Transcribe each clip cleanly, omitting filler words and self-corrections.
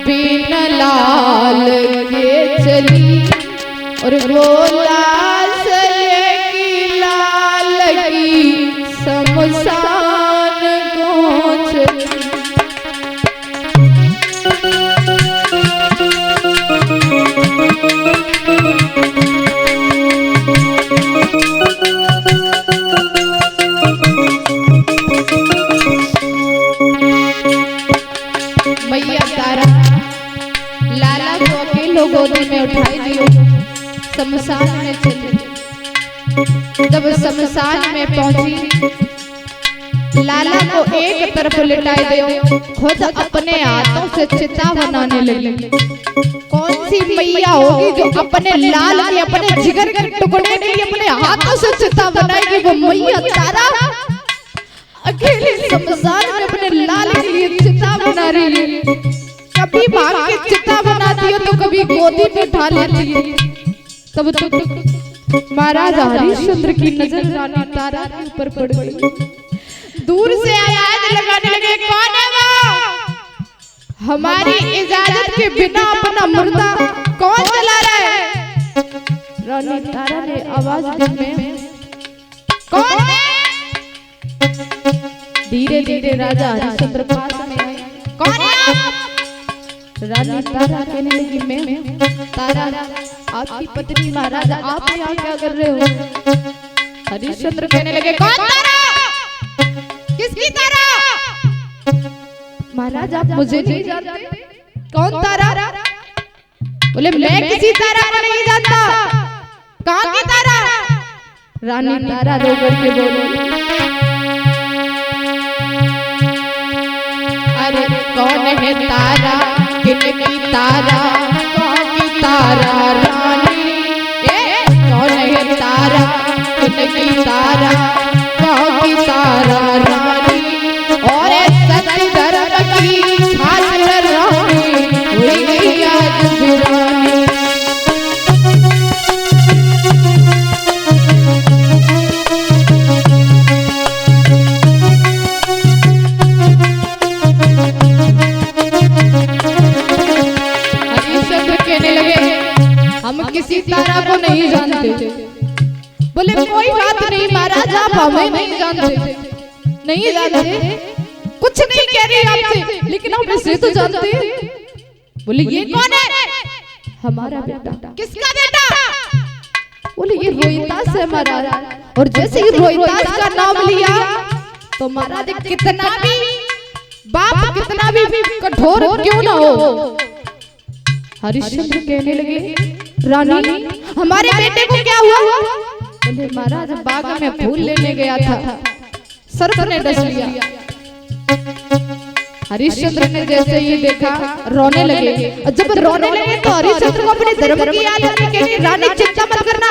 बिन लाल के चली और बोला की लाल की शमशान को चली। मैया तारा लाला को अकेलो गोदी में उठाई दियो, शमशान में चली। जब शमशान में पहुंची, लाला को एक तरफ लिटाई दियो, खुद अपने हाथों से चिता बनाने लगी। कौन सी मैया होगी जो अपने लाल के, अपने जिगर के टुकड़े के लिए अपने हाथों से चिता बनाएगी? वो मैया तारा अकेले शमशान में अपने लाल के लिए चिता बना रही है। कभी भाग के चिता बनाती है तो कभी गोदी में उठा लेती है। तब तो महाराज हरिश्चंद्र की नजर रानी तारा के ऊपर पड़ गई। दूर से आवाज लगाने लगे, कौन है वो? हमारी इजाजत के बिना अपना मुर्दा कौन जला रहा है? रानी तारा ने आवाज दी, में कौन है? धीरे धीरे राजा हरिश्चंद्र पास में आए। कौन है आप? रानी तारा कहने लगी, मैं तारा आपकी पत्नी। महाराज आप यहाँ क्या कर रहे हो? हरिश्चंद्र कहने लगे, कौन तारा? किसकी तारा? महाराज आप मुझे नहीं जानते? कौन तारा? बोले मैं किसी तारा को नहीं जानता। कहाँ की तारा? रानी तारा रो करके बोली, अरे कौन है तारा? किनकी तारा? कौन की तारा? रानी कौन है तारा? किनकी तारा? कौन की तारा? रानी और सत्य धर्म की खातिर रानी हुई गई आज दुरानी। हम किसी तारा को नहीं जानते। बोले कोई बात नहीं महाराज, आप हमें नहीं जानते। नहीं जानते, कुछ नहीं कह रही आपसे, लेकिन आप इसे तो जानते हैं। बोले ये कौन है? हमारा बेटा। किसका बेटा? बोले ये रोहितास है महाराज। और जैसे ही रोहितास का नाम लिया तो महाराज कितना भी बाप कितना भी कठोर क्यों ना हो, हरिश्चंद्र कहने लगे, रानी हमारे बेटे को क्या हुआ? बोले महाराज बाग में फूल लेने गया था, सर्प ने डस लिया। हरिश्चंद्र ने जैसे ही देखा रोने लगे, और जब रोने लगे तो हरिश्चंद्र को अपने धर्म की याद आने के लिए, रानी चिंता मत करना,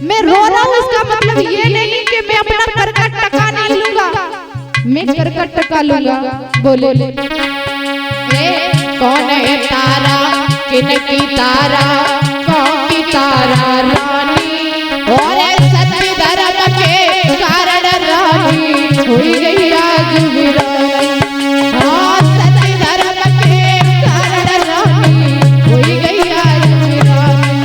मैं रो रहा हूँ इसका मतलब ये नहीं कि मैं अपना कर का टका नहीं लूंगा, मैं कर का टका लूंगा। बोले कौन है तारा? किनकी तारा? कौन की तारा? रानी और सत्य धर्म के कारण रानी हुई गई आज वीरानी। सत्य धर्म के कारण रानी हुई गई आज वीरानी।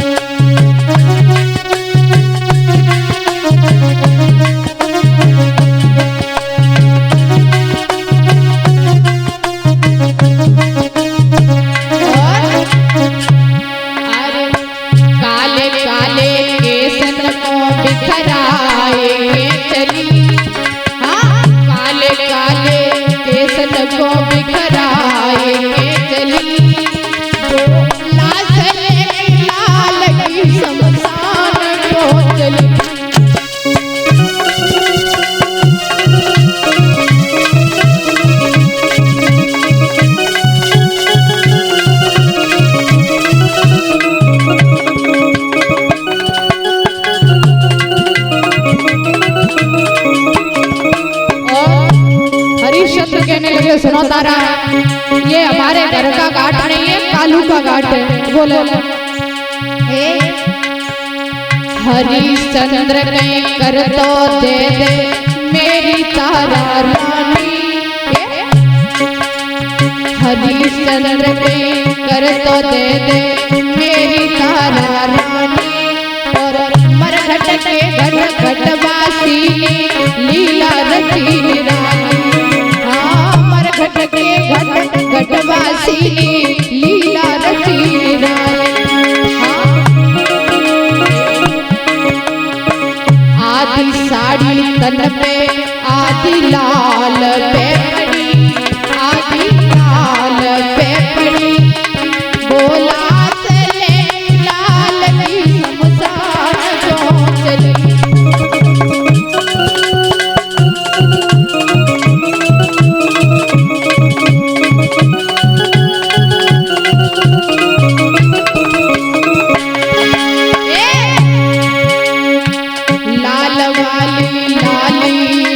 सुनो तारा, ये हमारे घर का घाट नहीं है, कालू का घाट है। बोलो हरिश्चंद्र कहीं कर तो दे दे मेरी तारा रानी। हरिश्चंद्र के कर तो दे दे मेरी तारा रानी। और मरघट के घट घटवासी लीला रची निराली। हाँ मरघट के घट घटवासी लीला रची निराली। आदि साड़ी तन पे आदि लाल पे पड़ी, आदि लाल पे पड़ी। बोला चले लाल की शमशान जो चली। लाल वाली लाली